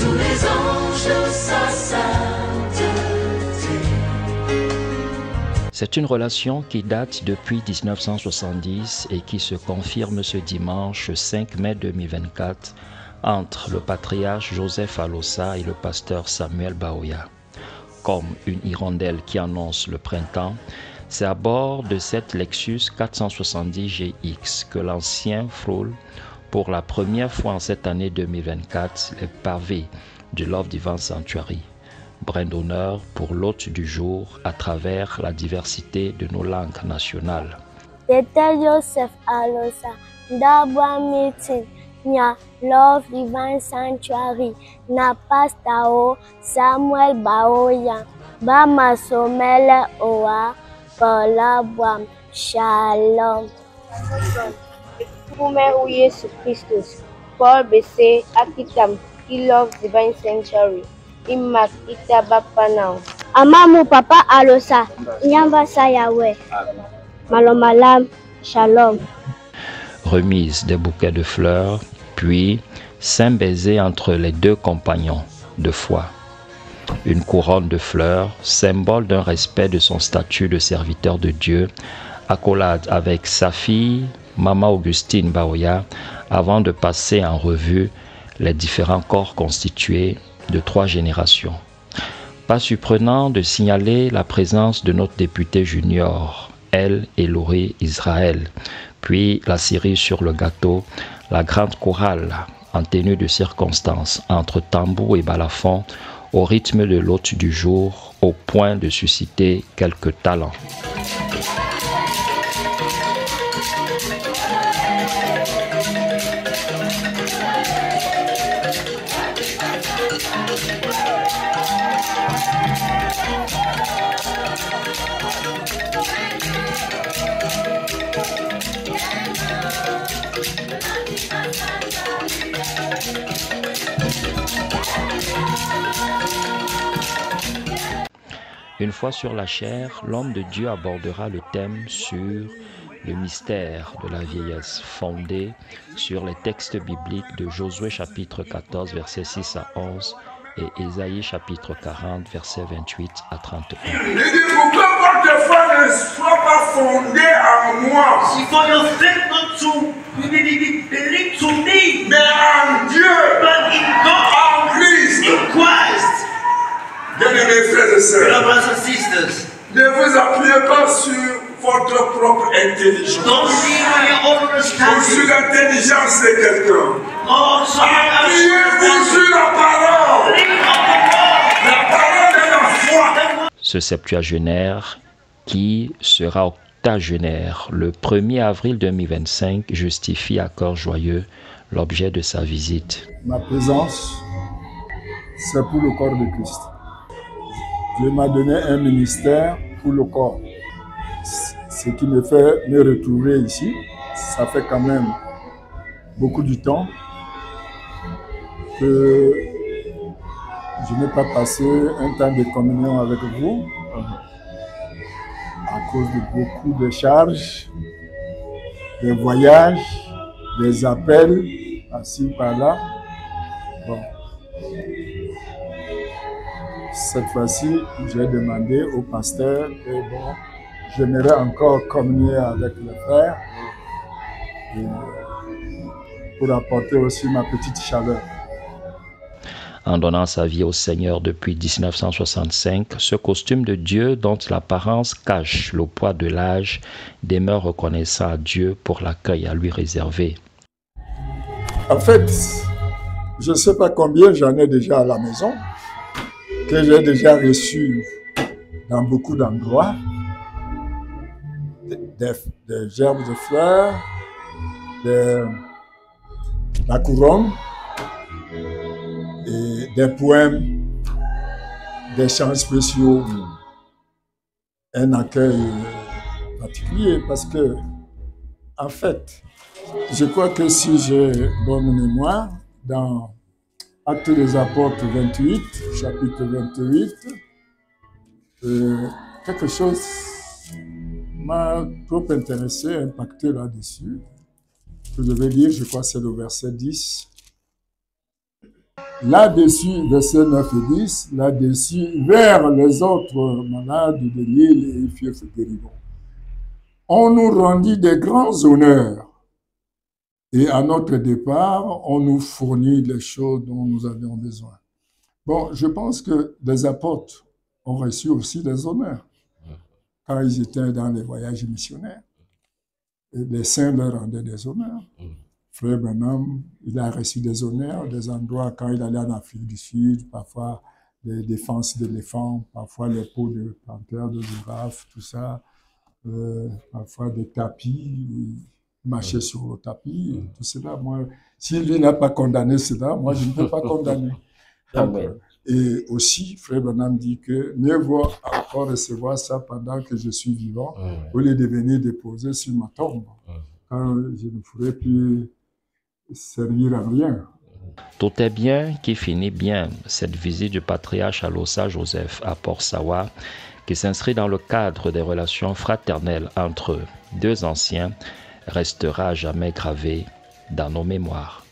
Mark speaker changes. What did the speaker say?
Speaker 1: tous les anges sa sainteté.
Speaker 2: C'est une relation qui date depuis 1970 et qui se confirme ce dimanche 5 mai 2024 entre le patriarche Joseph Alosa et le pasteur Samuel Baoya. Comme une hirondelle qui annonce le printemps, c'est à bord de cette Lexus 470 GX que l'ancien frôle pour la première fois en cette année 2024 les pavés du Love Divine Sanctuary. Brin d'honneur pour l'hôte du jour à travers la diversité de nos langues nationales.
Speaker 3: C'était Joseph Alosa, d'Abra Meeting, Nya Love Divine Sanctuary, na Pastao Samuel Baoya, Bama Somele Oa, Paula Shalom.
Speaker 4: Kume Yesu Christus, Paul BC, Akitam, He Love Divine Sanctuary, Imak Itabapanao.
Speaker 3: Amamu Papa Alosa, Nyambasa Yahweh, Malomalam, Shalom.
Speaker 2: Remise des bouquets de fleurs, puis saint baiser entre les deux compagnons de foi. Une couronne de fleurs, symbole d'un respect de son statut de serviteur de Dieu, accolade avec sa fille, Maman Augustine Baoya, avant de passer en revue les différents corps constitués de 3 générations. Pas surprenant de signaler la présence de notre député junior, elle et Laurie Israël, puis la cerise sur le gâteau, la grande chorale en tenue de circonstance entre tambour et balafon au rythme de l'hôte du jour au point de susciter quelques talents. Une fois sur la chair, l'homme de Dieu abordera le thème sur le mystère de la vieillesse, fondé sur les textes bibliques de Josué chapitre 14, versets 6 à 11 et Ésaïe chapitre 40, versets 28 à 31.
Speaker 5: Il dit, pourquoi votre foi ne soit pas fondée en moi,
Speaker 1: Si for your faith not to believe to me,
Speaker 5: mais en Dieu,
Speaker 1: but in God,
Speaker 5: en Christ.
Speaker 1: in Christ.
Speaker 5: Bien-aimés frères et sœurs,
Speaker 1: Brothers and sisters,
Speaker 5: ne vous appuyez pas sur votre propre intelligence
Speaker 1: don't lean on your own
Speaker 5: ou sur
Speaker 1: understanding.
Speaker 5: l'intelligence de quelqu'un.
Speaker 1: Oh, someone else.
Speaker 5: Appuyez-vous sur la parole.
Speaker 1: Lean on the
Speaker 5: La parole est la foi.
Speaker 2: Ce septuagénaire qui sera octogénaire le 1er avril 2025 justifie à cœur joyeux l'objet de sa visite.
Speaker 6: Ma présence, c'est pour le corps de Christ. Dieu m'a donné un ministère pour le corps. Ce qui me fait me retrouver ici, ça fait quand même beaucoup de temps que je n'ai pas passé un temps de communion avec vous à cause de beaucoup de charges, des voyages, des appels, par-ci, par-là. Bon. Cette fois-ci, j'ai demandé au pasteur que bon, j'aimerais encore communier avec le frère pour apporter aussi ma petite chaleur.
Speaker 2: En donnant sa vie au Seigneur depuis 1965, ce costume de Dieu dont l'apparence cache le poids de l'âge demeure reconnaissant à Dieu pour l'accueil à lui réservé.
Speaker 6: En fait, je ne sais pas combien j'en ai déjà à la maison, que j'ai déjà reçu dans beaucoup d'endroits, des gerbes de fleurs, la couronne, et des poèmes, des chants spéciaux, un accueil particulier parce que, en fait, je crois que si j'ai bonne mémoire, dans Actes des Apôtres 28, chapitre 28, quelque chose m'a trop intéressé, impacté là-dessus. Je vais lire, je crois que c'est le verset 10. Là-dessus, versets 9 et 10, là-dessus, vers les autres malades de l'île et ils furent guéris. On nous rendit des grands honneurs. Et à notre départ, on nous fournit les choses dont nous avions besoin. Bon, je pense que les apôtres ont reçu aussi des honneurs quand ils étaient dans les voyages missionnaires. Et les saints leur rendaient des honneurs. Frère Branham, il a reçu des honneurs, des endroits quand il allait en Afrique du Sud, parfois les défenses d'éléphants, parfois les peaux de panthères, de girafes, tout ça, parfois des tapis, marcher sur le tapis, tout cela. Moi, si lui n'a pas condamné cela, moi je ne peux pas condamner. Donc, et aussi, Frère Branham dit que mieux vaut encore recevoir ça pendant que je suis vivant, au lieu de venir déposer sur ma tombe, quand je ne pourrais plus servir à rien.
Speaker 2: Tout est bien qui finit bien. Cette visite du patriarche Alosa Joseph à Port Sawa, qui s'inscrit dans le cadre des relations fraternelles entre deux anciens, restera à jamais gravée dans nos mémoires.